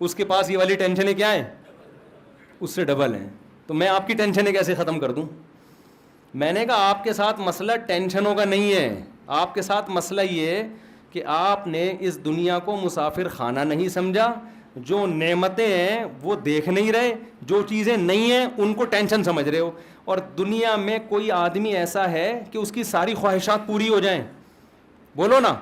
اس کے پاس یہ والی ٹینشنیں کیا ہیں؟ اس سے ڈبل ہیں. تو میں آپ کی ٹینشنیں کیسے ختم کر دوں؟ میں نے کہا آپ کے ساتھ مسئلہ ٹینشنوں کا نہیں ہے, آپ کے ساتھ مسئلہ یہ ہے کہ آپ نے اس دنیا کو مسافر خانہ نہیں سمجھا, جو نعمتیں ہیں وہ دیکھ نہیں رہے, جو چیزیں نہیں ہیں ان کو ٹینشن سمجھ رہے ہو. اور دنیا میں کوئی آدمی ایسا ہے کہ اس کی ساری خواہشات پوری ہو جائیں؟ بولو نا,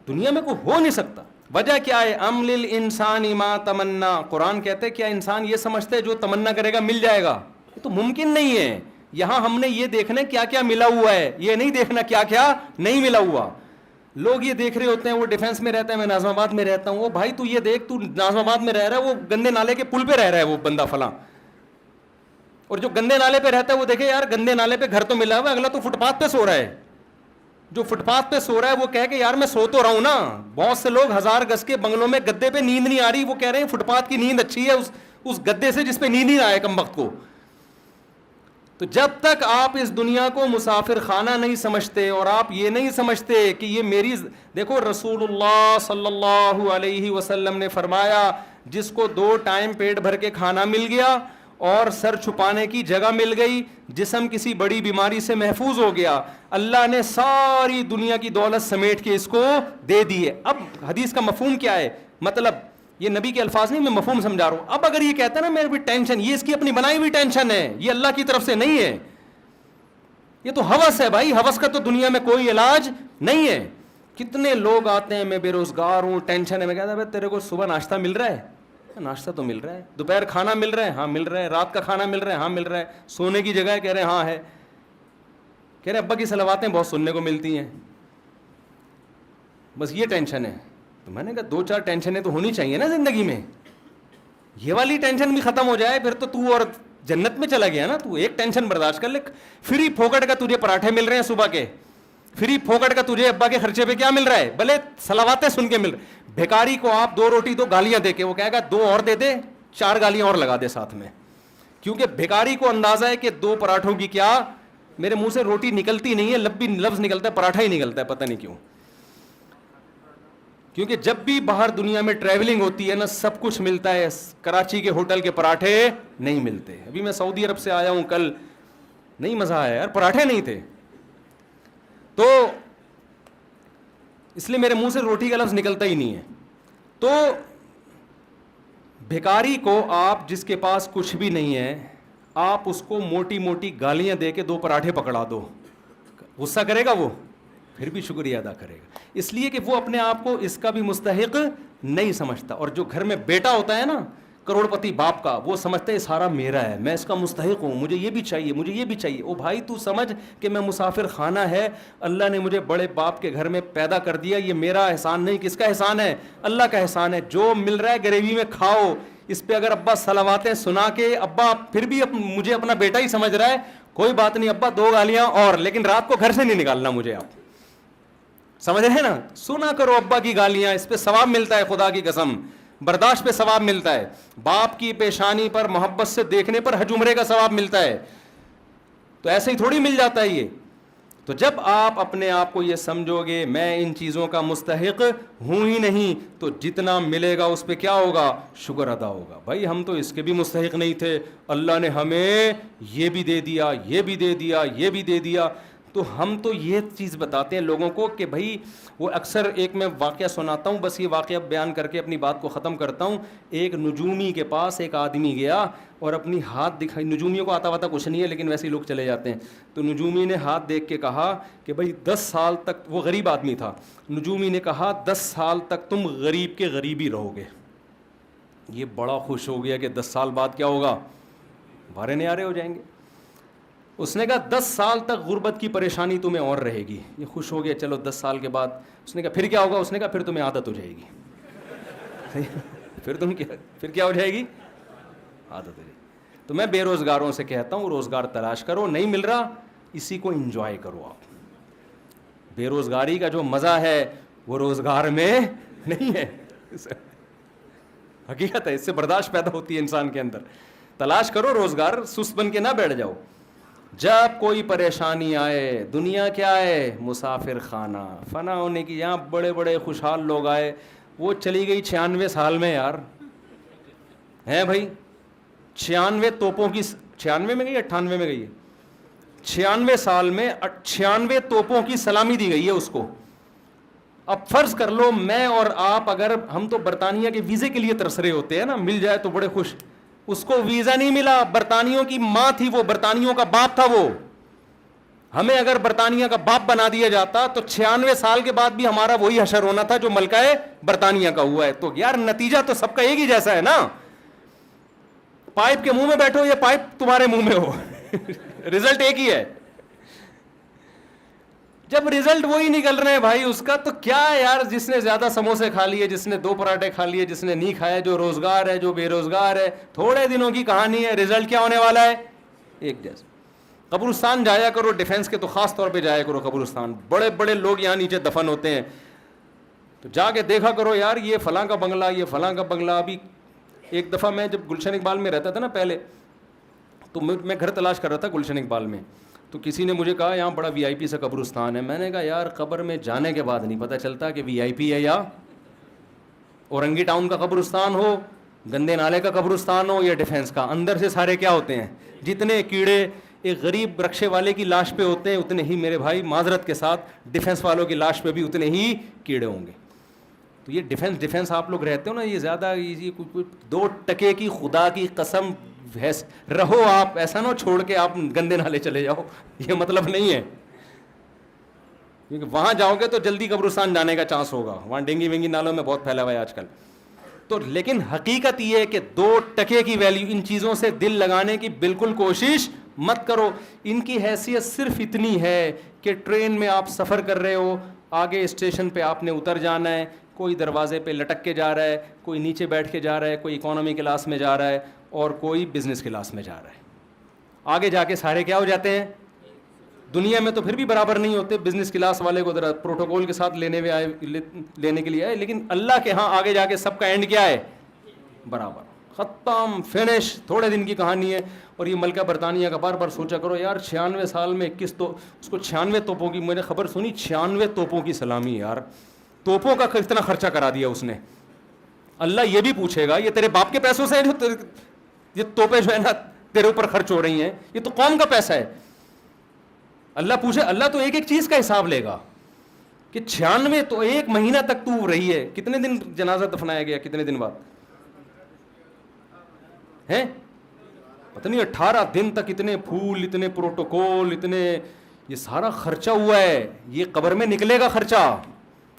دنیا میں کوئی ہو نہیں سکتا. وجہ کیا ہے؟ ام للانسان ما تمنا. قرآن کہتے ہیں کیا انسان یہ سمجھتے ہے جو تمنا کرے گا مل جائے گا؟ یہ تو ممکن نہیں ہے. یہاں ہم نے یہ دیکھنا کیا کیا ملا ہوا ہے, یہ نہیں دیکھنا کیا کیا نہیں ملا ہوا. لوگ یہ دیکھ رہے ہوتے ہیں, وہ ڈیفینس میں رہتا ہے, میں ناظم آباد میں رہتا ہوں, وہ بھائی تو یہ دیکھ, تو ناظم آباد میں رہ رہا ہے, وہ گندے نالے کے پل پہ رہ رہا ہے وہ بندہ فلاں, اور جو گندے نالے پہ رہتا ہے وہ دیکھے یار گندے نالے پہ گھر تو ملا ہوا ہے, اگلا تو فٹ پاتھ پہ سو رہا ہے. جو فٹ پاتھ پہ سو رہا ہے وہ کہے کہ یار میں سو تو رہا ہوں نا. بہت سے لوگ 1000 گز کے بنگلوں میں گدے پہ نیند نہیں آ رہی, وہ کہہ رہے ہیں فٹ پاتھ کی نیند اچھی ہے اس گدے سے جس پہ نیند نہیں آئے کم وقت کو. تو جب تک آپ اس دنیا کو مسافر خانہ نہیں سمجھتے اور آپ یہ نہیں سمجھتے کہ یہ میری, دیکھو رسول اللہ صلی اللہ علیہ وسلم نے فرمایا جس کو 2 ٹائم پیٹ بھر کے کھانا مل گیا اور سر چھپانے کی جگہ مل گئی, جسم کسی بڑی بیماری سے محفوظ ہو گیا, اللہ نے ساری دنیا کی دولت سمیٹ کے اس کو دے دی ہے. اب حدیث کا مفہوم کیا ہے؟ مطلب یہ نبی کے الفاظ نہیں, میں مفہوم سمجھا رہا ہوں. اب اگر یہ کہتا ہے نا میرے بھی ٹینشن, یہ اس کی اپنی بنائی ہوئی ٹینشن ہے, یہ اللہ کی طرف سے نہیں ہے, یہ تو ہوس ہے بھائی. ہوس کا تو دنیا میں کوئی علاج نہیں ہے. کتنے لوگ آتے ہیں میں بے روزگار ہوں, ٹینشن ہے, میں کہتا ہے تیرے کو صبح ناشتہ مل رہا ہے؟ ناشتہ تو مل رہا ہے. دوپہر کھانا مل رہا ہے؟ ہاں مل رہا ہے. رات کا کھانا مل رہا ہے؟ ہاں مل رہا ہے. سونے کی جگہ ہے؟ کہہ رہے ہیں ہاں ہے. کہہ رہے ابا کی صلواتیں بہت سننے کو ملتی ہیں, بس یہ ٹینشن ہے. تو میں نے کہا 2-4 ٹینشنیں تو ہونی چاہیے نا زندگی میں, یہ والی ٹینشن بھی ختم ہو جائے پھر تو اور جنت میں چلا گیا نا. تو ایک ٹینشن برداشت کر لے. فری پھوکٹ کا تجھے پراٹھے مل رہے ہیں صبح کے, فری پھوکٹ کا تجھے ابا کے خرچے پہ کیا مل رہا ہے, بھلے صلواتیں سن کے مل رہے. بھیکاری کو آپ 2 روٹی 2 گالیاں دے کے, وہ کہے گا 2 اور دے دے, 4 گالیاں اور لگا دے ساتھ میں, کیونکہ بھیکاری کو اندازہ ہے کہ 2 پراٹھوں کی کیا, میرے منہ سے روٹی نکلتی نہیں ہے, لفظ نکلتا ہے, پراٹھا ہی نکلتا ہے, پتہ نہیں کیوں. کیونکہ جب بھی باہر دنیا میں ٹریولنگ ہوتی ہے نا سب کچھ ملتا ہے, کراچی کے ہوٹل کے پراٹھے نہیں ملتے. ابھی میں سعودی عرب سے آیا ہوں کل, نہیں مزہ آیا یار, پراٹھے نہیں تھے. تو اس لیے میرے منہ سے روٹی کا لفظ نکلتا ہی نہیں ہے. تو بھیکاری کو آپ جس کے پاس کچھ بھی نہیں ہے, آپ اس کو موٹی موٹی گالیاں دے کے 2 پراٹھے پکڑا دو, غصہ کرے گا وہ, پھر بھی شکریہ ادا کرے گا, اس لیے کہ وہ اپنے آپ کو اس کا بھی مستحق نہیں سمجھتا. اور جو گھر میں بیٹا ہوتا ہے نا کروڑ پتی باپ کا, وہ سمجھتا ہے سارا میرا ہے, میں اس کا مستحق ہوں, مجھے یہ بھی چاہیے, مجھے یہ بھی چاہیے. او بھائی تو سمجھ کہ میں مسافر خانہ ہے, اللہ نے مجھے بڑے باپ کے گھر میں پیدا کر دیا, یہ میرا احسان نہیں. کس کا احسان ہے؟ اللہ کا احسان ہے. جو مل رہا ہے گریوی میں کھاؤ. اس پہ اگر ابا صلواتیں سنا کے, ابا پھر بھی مجھے اپنا بیٹا ہی سمجھ رہا ہے, کوئی بات نہیں ابا 2 گالیاں اور, لیکن رات کو گھر سے نہیں نکالنا مجھے. آپ سمجھ رہے ہیں نا, سنا کرو ابا کی گالیاں, اس پہ ثواب ملتا ہے, خدا کی قسم برداشت پہ ثواب ملتا ہے. باپ کی پیشانی پر محبت سے دیکھنے پر حج عمرے کا ثواب ملتا ہے. تو ایسے ہی تھوڑی مل جاتا ہے یہ. تو جب آپ اپنے آپ کو یہ سمجھو گے میں ان چیزوں کا مستحق ہوں ہی نہیں, تو جتنا ملے گا اس پہ کیا ہوگا, شکر ادا ہوگا. بھائی ہم تو اس کے بھی مستحق نہیں تھے, اللہ نے ہمیں یہ بھی دے دیا, یہ بھی دے دیا, یہ بھی دے دیا. تو ہم تو یہ چیز بتاتے ہیں لوگوں کو کہ بھائی, وہ اکثر ایک میں واقعہ سناتا ہوں, بس یہ واقعہ بیان کر کے اپنی بات کو ختم کرتا ہوں. ایک نجومی کے پاس ایک آدمی گیا اور اپنی ہاتھ دکھائی, نجومیوں کو آتا واتا کچھ نہیں ہے لیکن ویسے ہی لوگ چلے جاتے ہیں. تو نجومی نے ہاتھ دیکھ کے کہا کہ بھائی 10 سال تک, وہ غریب آدمی تھا, نجومی نے کہا 10 سال تک تم غریب کے غریب ہی رہو گے. یہ بڑا خوش ہو گیا کہ 10 سال بعد کیا ہوگا, بھارے نیارے ہو جائیں گے. اس نے کہا 10 سال تک غربت کی پریشانی تمہیں اور رہے گی. یہ خوش ہو گیا, چلو 10 سال کے بعد. اس نے کہا پھر کیا ہوگا؟ اس نے کہا پھر تمہیں عادت ہو جائے گی. پھر کیا ہو جائے گی؟ عادت ہو جائے گی. تو میں بے روزگاروں سے کہتا ہوں روزگار تلاش کرو, نہیں مل رہا اسی کو انجوائے کرو. آپ بے روزگاری کا جو مزہ ہے وہ روزگار میں نہیں ہے, حقیقت ہے. اس سے برداشت پیدا ہوتی ہے انسان کے اندر. تلاش کرو روزگار, سست بن کے نہ بیٹھ جاؤ. جب کوئی پریشانی آئے, دنیا کیا ہے, مسافر خانہ, فنا ہونے کی. یہاں بڑے بڑے خوشحال لوگ آئے, وہ چلی گئی 96 سال میں یار, ہیں بھائی 96 توپوں کی, 96 میں گئی 98 میں گئی ہے, 96 سال میں 96 توپوں کی سلامی دی گئی ہے اس کو. اب فرض کر لو میں اور آپ, اگر ہم تو برطانیہ کے ویزے کے لیے ترس رہے ہوتے ہیں نا, مل جائے تو بڑے خوش, اس کو ویزا نہیں ملا, برطانیوں کی ماں تھی وہ, برطانیوں کا باپ تھا وہ. ہمیں اگر برطانیہ کا باپ بنا دیا جاتا تو 96 سال کے بعد بھی ہمارا وہی حشر ہونا تھا جو ملکہ برطانیہ کا ہوا ہے. تو یار نتیجہ تو سب کا ایک ہی جیسا ہے نا, پائپ کے منہ میں بیٹھو یا پائپ تمہارے منہ میں ہو, رزلٹ ایک ہی ہے. جب رزلٹ وہی نکل رہے ہیں بھائی اس کا, تو کیا یار, جس نے زیادہ سموسے کھا لیے, جس نے 2 پراٹھے کھا لیے, جس نے نہیں کھایا, جو روزگار ہے, جو بے روزگار ہے, تھوڑے دنوں کی کہانی ہے, رزلٹ کیا ہونے والا ہے, ایک جیسا. قبرستان جایا کرو, ڈیفینس کے تو خاص طور پہ جایا کرو قبرستان, بڑے بڑے لوگ یہاں نیچے دفن ہوتے ہیں, تو جا کے دیکھا کرو یار یہ فلاں کا بنگلہ, یہ فلاں کا بنگلہ. ابھی ایک دفعہ میں جب گلشن اقبال میں رہتا تھا نا پہلے, تو میں گھر تلاش کر رہا تھا گلشن اقبال میں, تو کسی نے مجھے کہا یہاں بڑا VIP سا قبرستان ہے. میں نے کہا یار قبر میں جانے کے بعد نہیں پتہ چلتا کہ VIP ہے یا اورنگی ٹاؤن کا قبرستان ہو, گندے نالے کا قبرستان ہو, یا ڈیفینس کا. اندر سے سارے کیا ہوتے ہیں, جتنے کیڑے ایک غریب رکشے والے کی لاش پہ ہوتے ہیں اتنے ہی میرے بھائی معذرت کے ساتھ ڈیفینس والوں کی لاش پہ بھی اتنے ہی کیڑے ہوں گے. تو یہ ڈیفینس آپ لوگ رہتے ہو نا, یہ زیادہ 2 ٹکے کی خدا کی قسم رہو آپ, ایسا نہ چھوڑ کے آپ گندے نالے چلے جاؤ, یہ مطلب نہیں ہے, کیونکہ وہاں جاؤ گے تو جلدی قبرستان جانے کا چانس ہوگا, وہاں ڈینگی وینگی نالوں میں بہت پھیلا ہوا ہے آج کل. تو لیکن حقیقت یہ ہے کہ 2 ٹکے کی ویلیو, ان چیزوں سے دل لگانے کی بالکل کوشش مت کرو. ان کی حیثیت صرف اتنی ہے کہ ٹرین میں آپ سفر کر رہے ہو, آگے اسٹیشن پہ آپ نے اتر جانا ہے, کوئی دروازے پہ لٹک کے جا رہا ہے, کوئی نیچے بیٹھ کے جا رہا ہے, کوئی اکانومی کلاس میں جا رہا ہے, اور کوئی بزنس کلاس میں جا رہا ہے. آگے جا کے سارے کیا ہو جاتے ہیں, دنیا میں تو پھر بھی برابر نہیں ہوتے, بزنس کلاس والے کو ذرا پروٹوکول کے ساتھ لینے کے لیے آئے, لیکن اللہ کے ہاں آگے جا کے سب کا اینڈ کیا ہے, برابر, ختم, فنش, تھوڑے دن کی کہانی ہے. اور یہ ملکہ برطانیہ کا بار بار سوچا کرو یار 96 سال میں 21 تو اس کو 96 توپوں کی, میں نے خبر سنی 96 توپوں کی سلامی, یار توپوں کا کتنا خرچہ کرا دیا اس نے. اللہ یہ بھی پوچھے گا یہ تیرے باپ کے پیسوں سے جو یہ توپیں جو ہے نا تیرے اوپر خرچ ہو رہی ہیں, یہ تو قوم کا پیسہ ہے. اللہ پوچھے, اللہ تو ایک ایک چیز کا حساب لے گا کہ 96 تو 1 مہینہ تک تو رہی ہے. کتنے دن جنازہ دفنایا گیا, کتنے دن بعد ہیں, پتہ نہیں 18 دن تک, اتنے پھول, اتنے پروٹوکول, اتنے یہ سارا خرچہ ہوا ہے. یہ قبر میں نکلے گا خرچہ.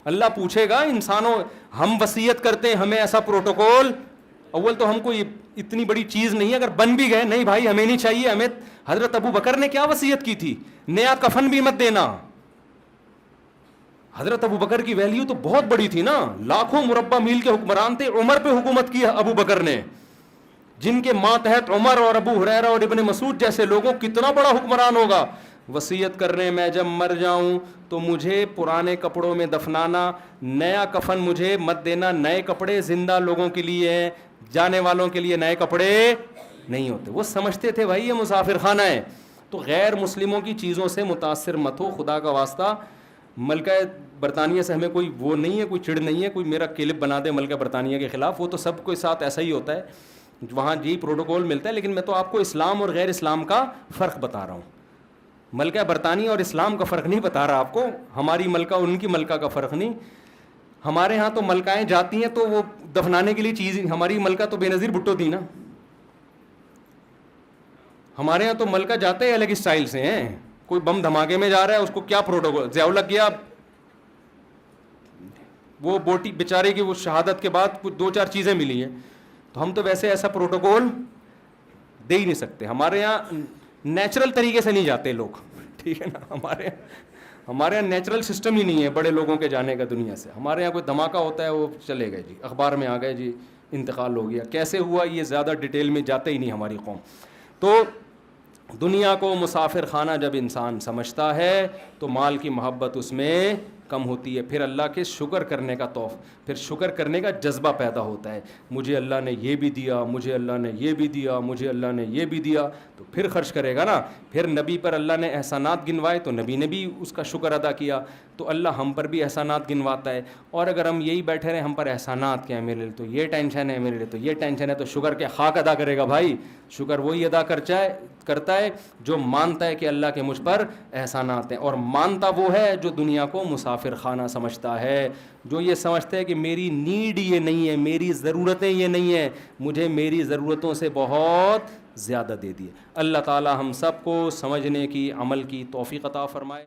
اللہ پوچھے گا انسانوں, ہم وصیت کرتے ہیں ہمیں ایسا پروٹوکول, اول تو ہم کو اتنی بڑی چیز نہیں ہے, اگر بن بھی گئے نہیں بھائی ہمیں نہیں چاہیے. ہمیں حضرت ابو بکر نے کیا وصیت کی تھی, نیا کفن بھی مت دینا. حضرت ابو بکر کی ویلیو تو بہت بڑی تھی نا, لاکھوں مربع میل کے حکمران تھے. عمر پہ حکومت کی ابو بکر نے, جن کے ماتحت عمر اور ابو ہریرہ اور ابن مسعود جیسے لوگوں, کتنا بڑا حکمران ہوگا. وصیت کر رہے ہیں میں جب مر جاؤں تو مجھے پرانے کپڑوں میں دفنانا, نیا کفن مجھے مت دینا. نئے کپڑے زندہ لوگوں کے لیے ہیں, جانے والوں کے لیے نئے کپڑے نہیں ہوتے. وہ سمجھتے تھے بھائی یہ مسافر خانہ ہے. تو غیر مسلموں کی چیزوں سے متاثر مت ہو, خدا کا واسطہ. ملکہ برطانیہ سے ہمیں کوئی وہ نہیں ہے, کوئی چڑ نہیں ہے, کوئی میرا کلپ بنا دے ملکہ برطانیہ کے خلاف, وہ تو سب کے ساتھ ایسا ہی ہوتا ہے, وہاں جی پروٹوکول ملتا ہے. لیکن میں تو آپ کو اسلام اور غیر اسلام کا فرق بتا رہا ہوں, ملکہ برطانیہ اور اسلام کا فرق نہیں بتا رہا آپ کو. ہماری ملکہ ان کی ملکہ کا فرق نہیں. ہمارے ہاں تو ملکائیں جاتی ہیں تو وہ دفنانے کے لیے چیز, ہماری ملکہ تو بے نظیر بھٹو تھی نا. ہمارے ہاں تو ملکہ جاتے ہیں الگ اسٹائل سے ہیں. کوئی بم دھماکے میں جا رہا ہے اس کو کیا پروٹوکول, ضیاء لگ گیا, وہ بوٹی بیچارے کی وہ شہادت کے بعد کچھ 2-4 چیزیں ملی ہیں. تو ہم تو ویسے ایسا پروٹوکول دے ہی نہیں سکتے. ہمارے یہاں نیچرل طریقے سے نہیں جاتے لوگ, ٹھیک ہے نا. ہمارے یہاں نیچرل سسٹم ہی نہیں ہے بڑے لوگوں کے جانے کا دنیا سے. ہمارے یہاں کوئی دھماکہ ہوتا ہے وہ چلے گئے جی, اخبار میں آ گئے جی انتقال ہو گیا, کیسے ہوا یہ زیادہ ڈیٹیل میں جاتے ہی نہیں ہماری قوم. تو دنیا کو مسافر خانہ جب انسان سمجھتا ہے تو مال کی محبت اس میں کم ہوتی ہے. پھر اللہ کے شکر کرنے کا پھر شکر کرنے کا جذبہ پیدا ہوتا ہے. مجھے اللہ نے یہ بھی دیا, مجھے اللہ نے یہ بھی دیا, مجھے اللہ نے یہ بھی دیا, تو پھر خرچ کرے گا نا. پھر نبی پر اللہ نے احسانات گنوائے تو نبی نے بھی اس کا شکر ادا کیا. تو اللہ ہم پر بھی احسانات گنواتا ہے. اور اگر ہم یہی بیٹھے رہیں ہم پر احسانات کیا ہے میرے لیے تو یہ ٹینشن ہے, میرے لیے تو یہ ٹینشن ہے, تو شکر کے حق ادا کرے گا بھائی. شکر وہی ادا کرتا ہے جو مانتا ہے کہ اللہ کے مجھ پر احسانات ہیں, اور مانتا وہ ہے جو دنیا کو مسافر خانہ سمجھتا ہے, جو یہ سمجھتا ہے کہ میری نیڈ یہ نہیں ہے, میری ضرورتیں یہ نہیں ہیں, مجھے میری ضرورتوں سے بہت زیادہ دے دیے. اللہ تعالی ہم سب کو سمجھنے کی, عمل کی توفیق عطا فرمائے.